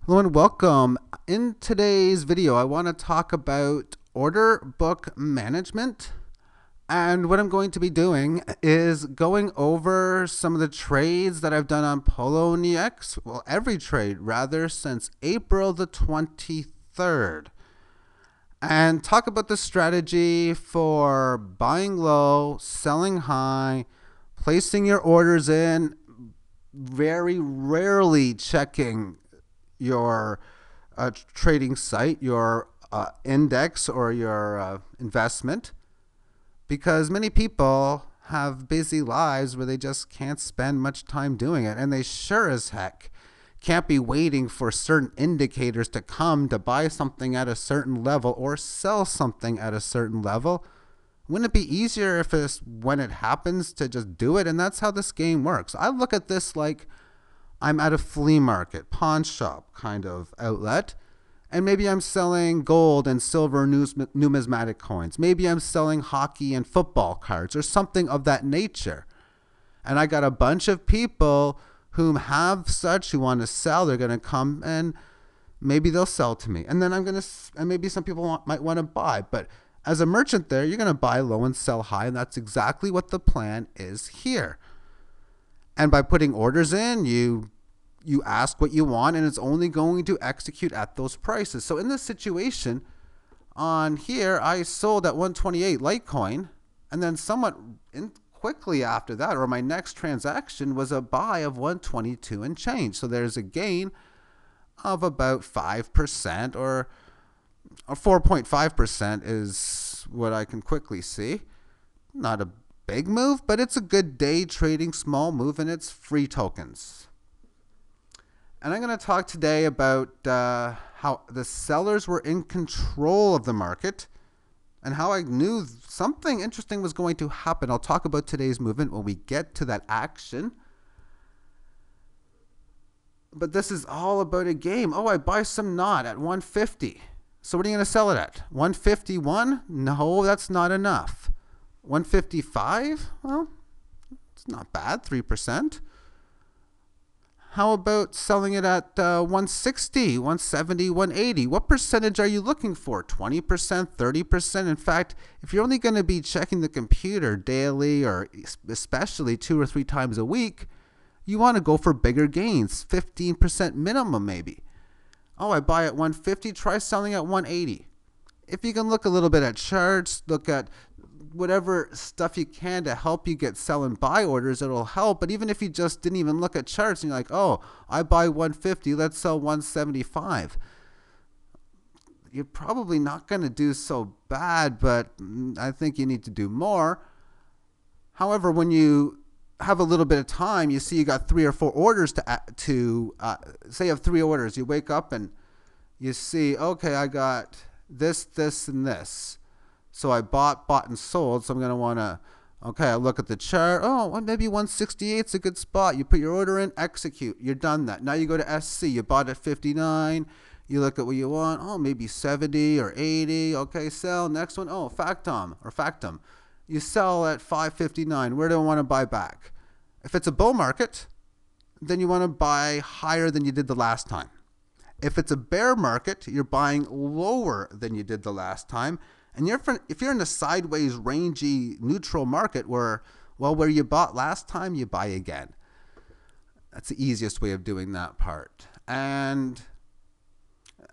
Hello and welcome. In today's video, I want to talk about order book management. And what I'm going to be doing is going over some of the trades that I've done on Poloniex. Well, every trade rather since April the 23rd. And talk about the strategy for buying low, selling high, placing your orders in, very rarely checking your trading site, your index, or your investment, because many people have busy lives where they just can't spend much time doing it, and they sure as heck can't be waiting for certain indicators to come to buy something at a certain level or sell something at a certain level. Wouldn't it be easier if it's when it happens to just do it? And that's how this game works. I look at this like I'm at a flea market, pawn shop kind of outlet, and maybe I'm selling gold and silver numismatic coins. Maybe I'm selling hockey and football cards or something of that nature. And I got a bunch of people whom have such who want to sell. They're going to come and maybe they'll sell to me. And then and maybe some people might want to buy. But as a merchant there, you're going to buy low and sell high. And that's exactly what the plan is here. And by putting orders in, you ask what you want, and it's only going to execute at those prices. So in this situation on here, I sold at 128 Litecoin, and then somewhat quickly after that, or my next transaction was a buy of 122 and change. So there's a gain of about 5%, or 4.5% is what I can quickly see. Not a big move, but it's a good day trading small move, and it's free tokens. And I'm going to talk today about how the sellers were in control of the market and how I knew something interesting was going to happen. I'll talk about today's movement when we get to that action. But this is all about a game. Oh, I buy some NOT at 150. So what are you going to sell it at? 151? No, that's not enough. 155? Well, it's not bad, 3%. How about selling it at 160, 170, 180? What percentage are you looking for? 20%, 30%? In fact, if you're only going to be checking the computer daily or especially 2 or 3 times a week, you want to go for bigger gains, 15% minimum maybe. Oh, I buy at 150, try selling at 180. If you can look a little bit at charts, look at whatever stuff you can to help you get sell and buy orders, it'll help. But even if you just didn't even look at charts and you're like, oh, I buy 150, let's sell 175, you're probably not going to do so bad, but I think you need to do more. However, when you have a little bit of time, you see you got 3 or 4 orders to say you have 3 orders. You wake up and you see, okay, I got this, this, and this. So I bought and sold. So I'm going to want to, okay, I look at the chart. Oh, well, maybe 168 is a good spot. You put your order in, execute. You're done that. Now you go to SC. You bought at 59. You look at what you want. Oh, maybe 70 or 80. Okay, sell. Next one. Oh, Factum. You sell at 559. Where do I want to buy back? If it's a bull market, then you want to buy higher than you did the last time. If it's a bear market, you're buying lower than you did the last time. And if you're in a sideways, rangy, neutral market where you bought last time, you buy again. That's the easiest way of doing that part. And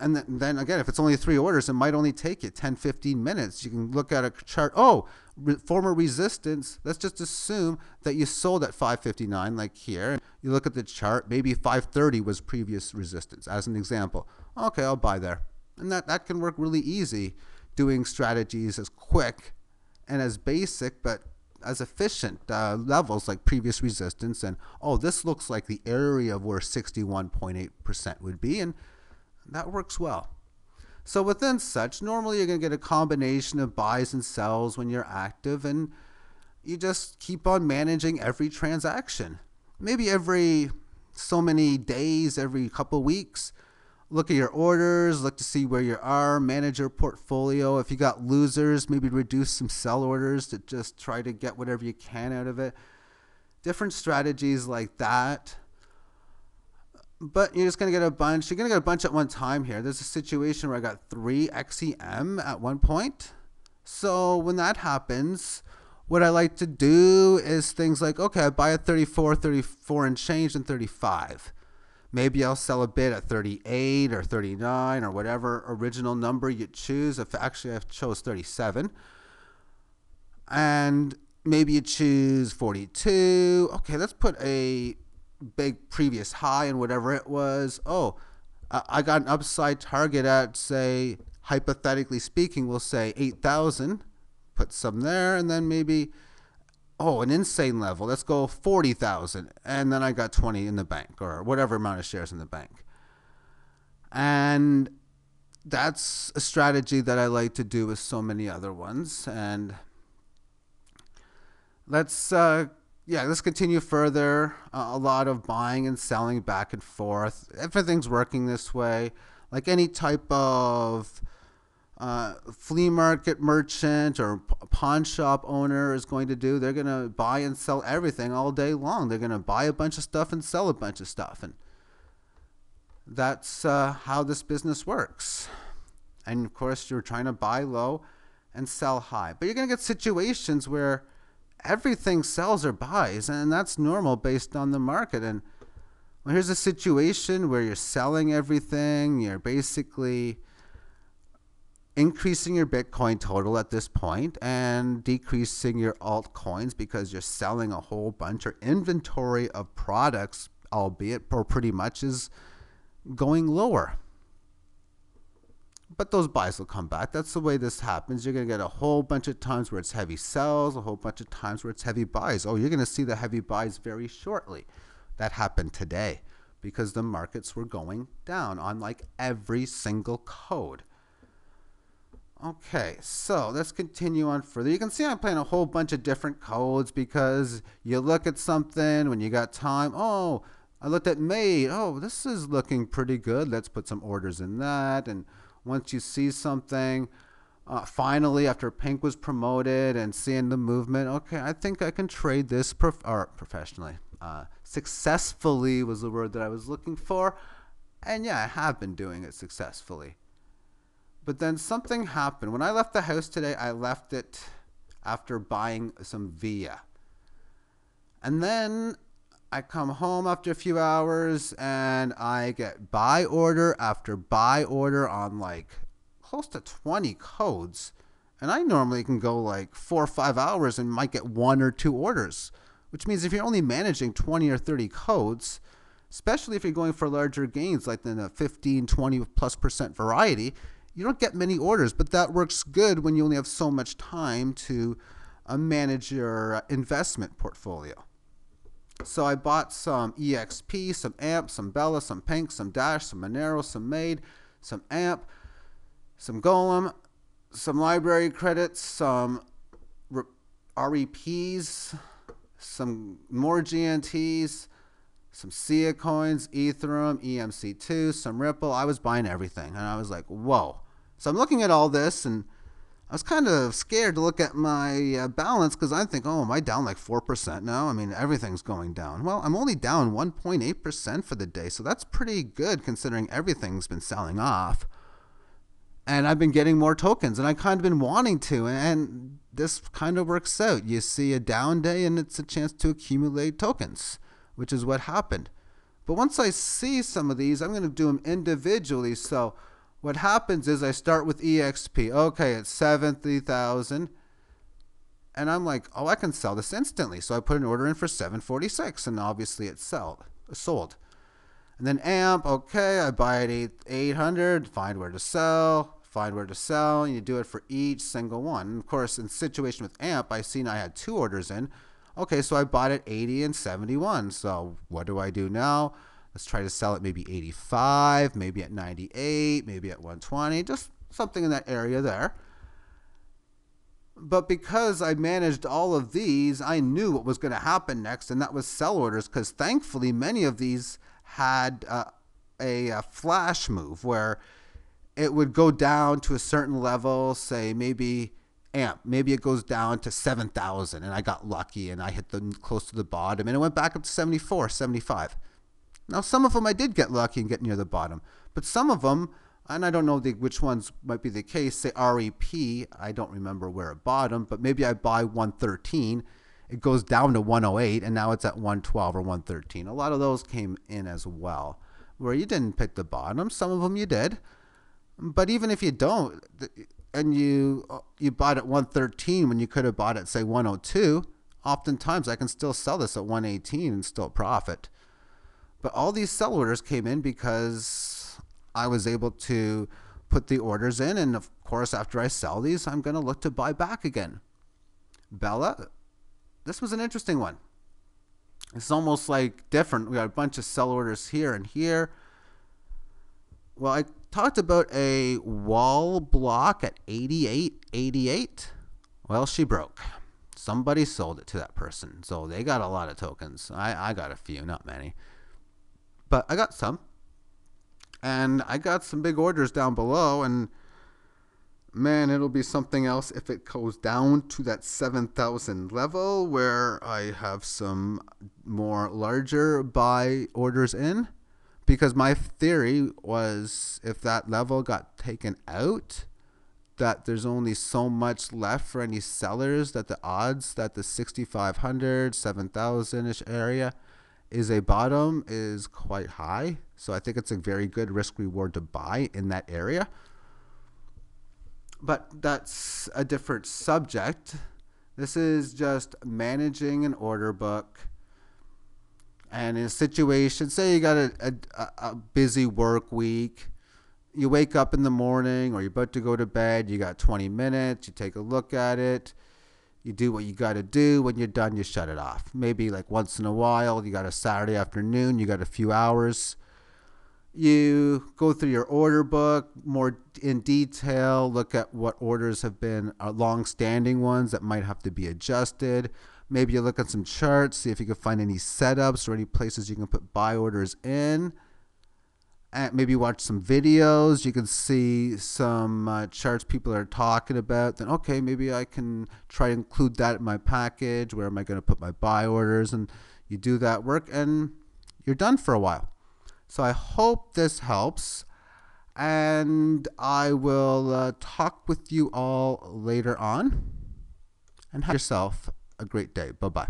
then again, if it's only 3 orders, it might only take you 10, 15 minutes. You can look at a chart. Oh, former resistance. Let's just assume that you sold at 559, like here. You look at the chart. Maybe 530 was previous resistance, as an example. Okay, I'll buy there. And that can work really easy, doing strategies as quick and as basic, but as efficient levels like previous resistance. And, oh, this looks like the area of where 61.8% would be. And that works well. So within such, normally you're going to get a combination of buys and sells when you're active, and you just keep on managing every transaction. Maybe every so many days, every couple weeks, look at your orders, look to see where you are, manage your portfolio. If you got losers, maybe reduce some sell orders to just try to get whatever you can out of it. Different strategies like that. But you're just going to get a bunch. You're going to get a bunch at one time here. There's a situation where I got 3 XEM at one point. So when that happens, what I like to do is things like, okay, I buy at 34 and change, and 35. Maybe I'll sell a bit at 38 or 39 or whatever original number you choose. If actually I chose 37. And maybe you choose 42. Okay, let's put a big previous high and whatever it was. Oh, I got an upside target at, say, hypothetically speaking, we'll say 8,000. Put some there, and then maybe, an insane level. Let's go 40,000, and then I got 20 in the bank, or whatever amount of shares in the bank. And that's a strategy that I like to do with so many other ones. And let's continue further. A lot of buying and selling back and forth. Everything's working this way. Like any type of flea market merchant or pawn shop owner is going to do, they're going to buy and sell everything all day long. They're going to buy a bunch of stuff and sell a bunch of stuff. And that's how this business works. And of course, you're trying to buy low and sell high. But you're going to get situations where everything sells or buys, and that's normal based on the market. And well, here's a situation where you're selling everything. You're basically increasing your Bitcoin total at this point and decreasing your altcoins because you're selling a whole bunch. Or inventory of products, albeit or pretty much, is going lower. But those buys will come back. That's the way this happens. You're going to get a whole bunch of times where it's heavy sells, a whole bunch of times where it's heavy buys. Oh, you're going to see the heavy buys very shortly. That happened today because the markets were going down on like every single code. Okay, so let's continue on further. You can see I'm playing a whole bunch of different codes because you look at something when you got time. Oh, I looked at May. Oh, this is looking pretty good. Let's put some orders in that. And once you see something, finally, after Pink was promoted and seeing the movement, okay, I think I can trade this professionally. Successfully was the word that I was looking for. And yeah, I have been doing it successfully. But then something happened. When I left the house today, I left it after buying some VIA. And then I come home after a few hours and I get buy order after buy order on like close to 20 codes. And I normally can go like 4 or 5 hours and might get 1 or 2 orders, which means if you're only managing 20 or 30 codes, especially if you're going for larger gains like in a 15, 20+% variety, you don't get many orders. But that works good when you only have so much time to manage your investment portfolio. So I bought some EXP, some AMP, some Bella, some Pink, some Dash, some Monero, some Made, some AMP, some Golem, some library credits, some REPs, some more GNTs, some SIA coins, Ethereum, EMC2, some Ripple. I was buying everything, and I was like, whoa. So I'm looking at all this, and I was kind of scared to look at my balance because I think, oh, am I down like 4% now? I mean, everything's going down. Well, I'm only down 1.8% for the day, so that's pretty good considering everything's been selling off. And I've been getting more tokens, and I've kind of been wanting to, and this kind of works out. You see a down day, and it's a chance to accumulate tokens, which is what happened. But once I see some of these, I'm going to do them individually. So what happens is I start with EXP. Okay, it's 70,000. And I'm like, oh, I can sell this instantly. So I put an order in for 746, and obviously it's sold. And then AMP, okay, I buy at 800, find where to sell, and you do it for each single one. And of course, in situation with AMP, I seen I had 2 orders in. Okay, so I bought at 80 and 71. So what do I do now? Let's try to sell it maybe 85, maybe at 98, maybe at 120, just something in that area there. But because I managed all of these, I knew what was going to happen next, and that was sell orders, because thankfully many of these had a flash move where it would go down to a certain level, say maybe AMP, maybe it goes down to 7,000, and I got lucky and I hit close to the bottom, and it went back up to 74, 75. Now, some of them I did get lucky and get near the bottom, but some of them, and I don't know which ones might be the case, say REP, I don't remember where it bottomed, but maybe I buy 113, it goes down to 108, and now it's at 112 or 113. A lot of those came in as well, where you didn't pick the bottom. Some of them you did. But even if you don't, and you bought at 113 when you could have bought at, say, 102, oftentimes I can still sell this at 118 and still profit. But all these sell orders came in because I was able to put the orders in. And of course, after I sell these, I'm going to look to buy back again. Bella, this was an interesting one. It's almost like different. We got a bunch of sell orders here and here. Well, I talked about a wall block at 88.88. Well, she broke. Somebody sold it to that person. So they got a lot of tokens. I got a few, not many. But I got some. And I got some big orders down below. And man, it'll be something else if it goes down to that 7,000 level where I have some more larger buy orders in. Because my theory was if that level got taken out, that there's only so much left for any sellers, that the odds that the 6,500, 7,000-ish area is a bottom is quite high. So I think it's a very good risk reward to buy in that area. But that's a different subject. This is just managing an order book. And in a situation, say you got a busy work week, you wake up in the morning or you're about to go to bed, you got 20 minutes, you take a look at it, you do what you got to do. When you're done, you shut it off. Maybe like once in a while, you got a Saturday afternoon, you got a few hours. You go through your order book more in detail, look at what orders have been long-standing ones that might have to be adjusted. Maybe you look at some charts, see if you can find any setups or any places you can put buy orders in. And maybe watch some videos. You can see some charts people are talking about. Then, okay, maybe I can try to include that in my package. Where am I going to put my buy orders? And you do that work and you're done for a while. So I hope this helps. And I will talk with you all later on. And have yourself a great day. Bye-bye.